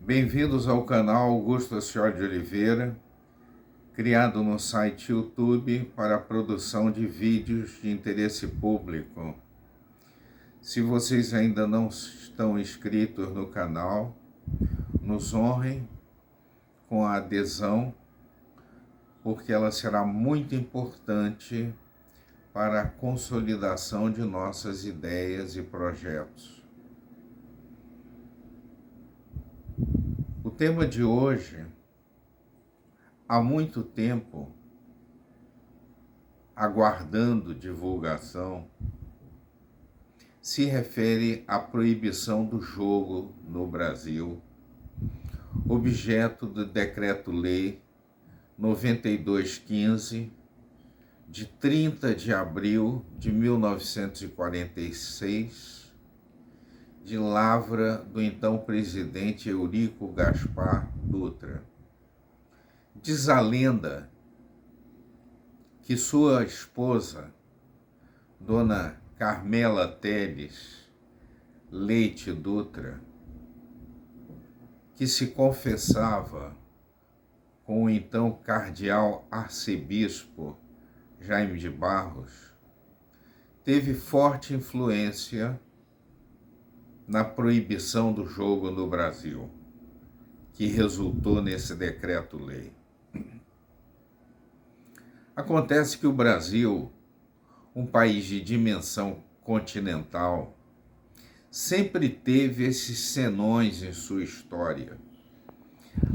Bem-vindos ao canal Augusto Ascioli de Oliveira, criado no site YouTube para a produção de vídeos de interesse público. Se vocês ainda não estão inscritos no canal, nos honrem com a adesão, porque ela será muito importante para a consolidação de nossas ideias e projetos. O tema de hoje, há muito tempo, aguardando divulgação, se refere à proibição do jogo no Brasil, objeto do Decreto-Lei 9215, de 30 de abril de 1946, de lavra do então presidente Eurico Gaspar Dutra. Diz a lenda que sua esposa, Dona Carmela Teles Leite Dutra, que se confessava com o então cardeal arcebispo Jaime de Barros, teve forte influência na proibição do jogo no Brasil, que resultou nesse decreto-lei. Acontece que o Brasil, um país de dimensão continental, sempre teve esses senões em sua história.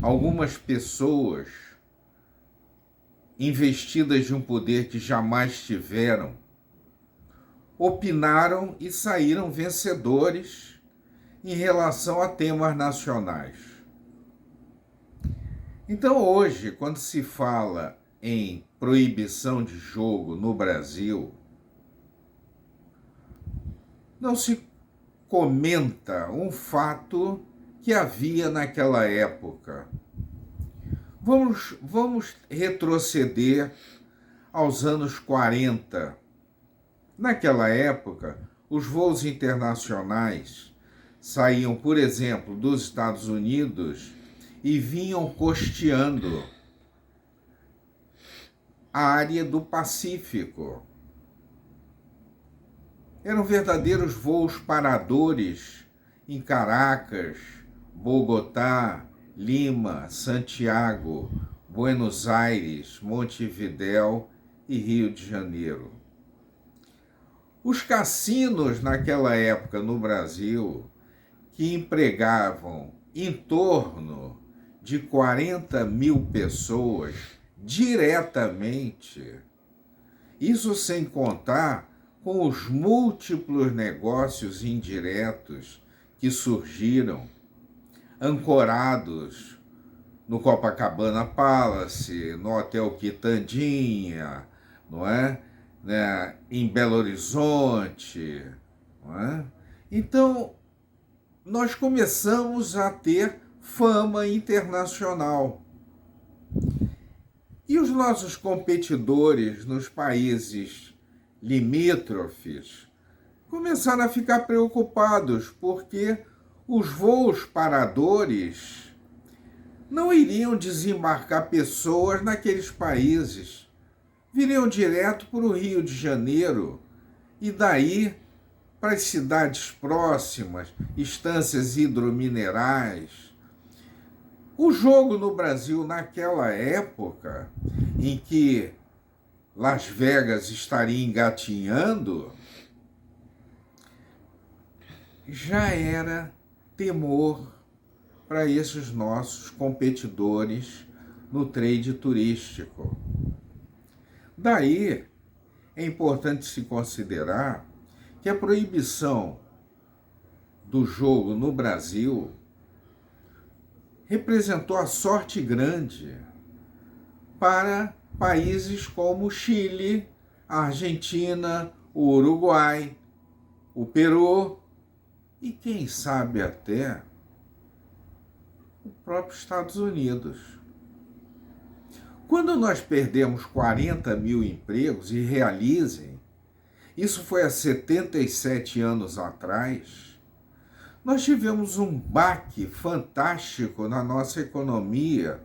Algumas pessoas, investidas de um poder que jamais tiveram, opinaram e saíram vencedores em relação a temas nacionais. Então hoje, quando se fala em proibição de jogo no Brasil, não se comenta um fato que havia naquela época. Vamos retroceder aos anos 40. Naquela época, os voos internacionais saíam, por exemplo, dos Estados Unidos e vinham costeando a área do Pacífico. Eram verdadeiros voos paradores em Caracas, Bogotá, Lima, Santiago, Buenos Aires, Montevidéu e Rio de Janeiro. Os cassinos naquela época no Brasil, que empregavam em torno de 40 mil pessoas diretamente, isso sem contar com os múltiplos negócios indiretos que surgiram, ancorados no Copacabana Palace, no Hotel Quitandinha, não é? Em Belo Horizonte. Não é? Então, nós começamos a ter fama internacional. E os nossos competidores nos países limítrofes começaram a ficar preocupados, porque os voos paradores não iriam desembarcar pessoas naqueles países, viriam direto para o Rio de Janeiro e daí para as cidades próximas, estâncias hidrominerais. O jogo no Brasil naquela época, em que Las Vegas estaria engatinhando, já era temor para esses nossos competidores no trade turístico. Daí, é importante se considerar que a proibição do jogo no Brasil representou a sorte grande para países como o Chile, a Argentina, o Uruguai, o Peru e, quem sabe, até o próprio Estados Unidos. Quando nós perdemos 40 mil empregos, e realizem, isso foi há 77 anos atrás, Nós tivemos um baque fantástico na nossa economia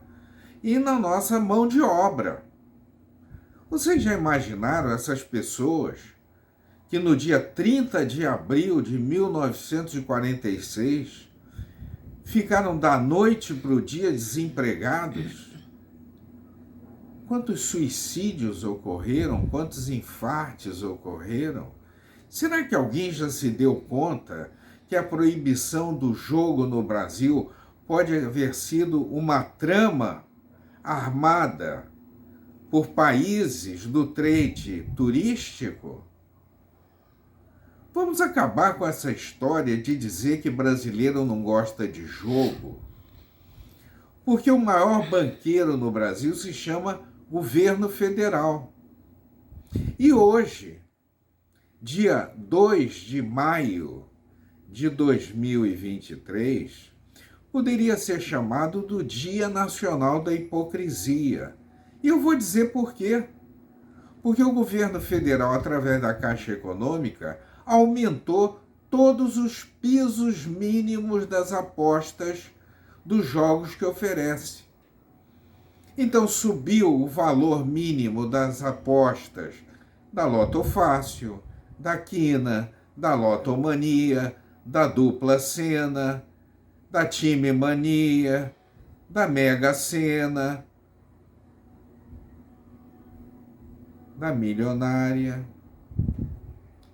e na nossa mão de obra. Vocês já imaginaram essas pessoas que no dia 30 de abril de 1946 ficaram da noite para o dia desempregados? Quantos suicídios ocorreram? Quantos infartos ocorreram? Será que alguém já se deu conta que a proibição do jogo no Brasil pode haver sido uma trama armada por países do trade turístico? Vamos acabar com essa história de dizer que brasileiro não gosta de jogo, porque o maior banqueiro no Brasil se chama governo federal. E hoje, dia 2 de maio de 2023, poderia ser chamado do Dia Nacional da Hipocrisia. E eu vou dizer por quê. Porque o governo federal, através da Caixa Econômica, aumentou todos os pisos mínimos das apostas dos jogos que oferece. Então subiu o valor mínimo das apostas da Loto Fácil, da Quina, da Lotomania, da Dupla Sena, da Time Mania, da Mega Sena, da Milionária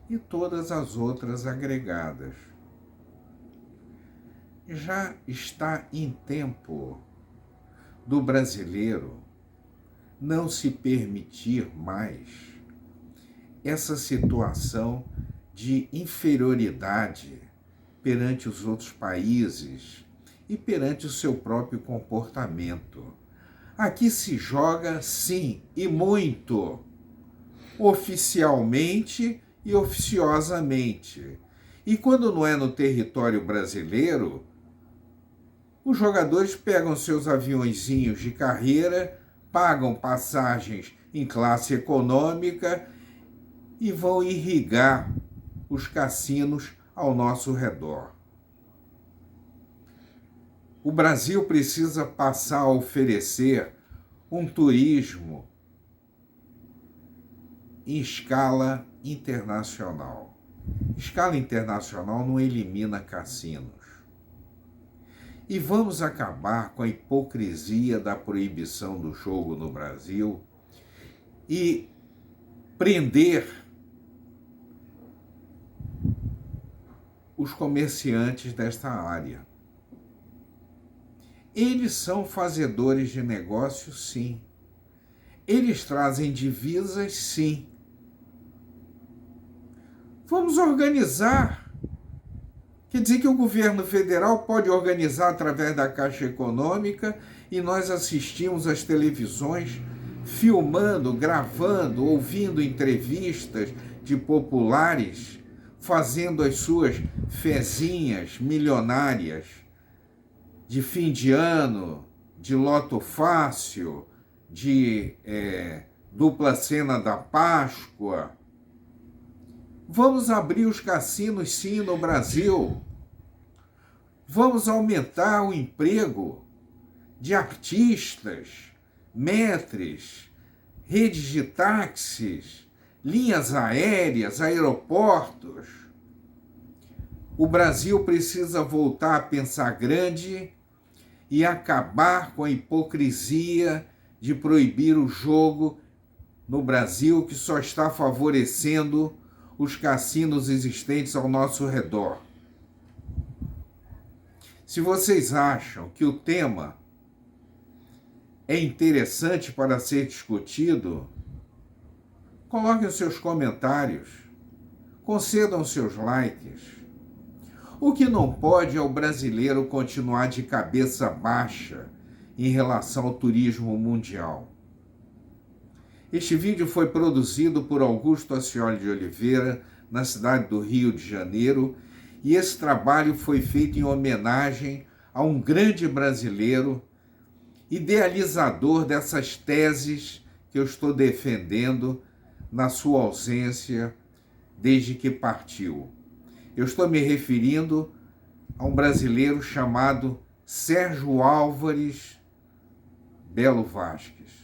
e todas as outras agregadas. Já está em tempo do brasileiro não se permitir mais essa situação de inferioridade perante os outros países e perante o seu próprio comportamento. Aqui se joga, sim, e muito, oficialmente e oficiosamente. E quando não é no território brasileiro, os jogadores pegam seus aviõezinhos de carreira, pagam passagens em classe econômica e vão irrigar os cassinos ao nosso redor. O Brasil precisa passar a oferecer um turismo em escala internacional. Escala internacional não elimina cassinos. E vamos acabar com a hipocrisia da proibição do jogo no Brasil e prender os comerciantes desta área. Eles são fazedores de negócios, sim. Eles trazem divisas, sim. Vamos organizar. Quer dizer que o governo federal pode organizar através da Caixa Econômica e nós assistimos às televisões filmando, gravando, ouvindo entrevistas de populares fazendo as suas fezinhas milionárias de fim de ano, de Loto Fácil, de Dupla Cena da Páscoa. Vamos abrir os cassinos, sim, no Brasil. Vamos aumentar o emprego de artistas, maîtres, redes de táxis, linhas aéreas, aeroportos. O Brasil precisa voltar a pensar grande e acabar com a hipocrisia de proibir o jogo no Brasil, que só está favorecendo os cassinos existentes ao nosso redor. Se vocês acham que o tema é interessante para ser discutido, coloquem os seus comentários, concedam seus likes. O que não pode é o brasileiro continuar de cabeça baixa em relação ao turismo mundial. Este vídeo foi produzido por Augusto Ascioli de Oliveira, na cidade do Rio de Janeiro, e esse trabalho foi feito em homenagem a um grande brasileiro, idealizador dessas teses que eu estou defendendo na sua ausência desde que partiu. Eu estou me referindo a um brasileiro chamado Sérgio Álvares Belo Vasques.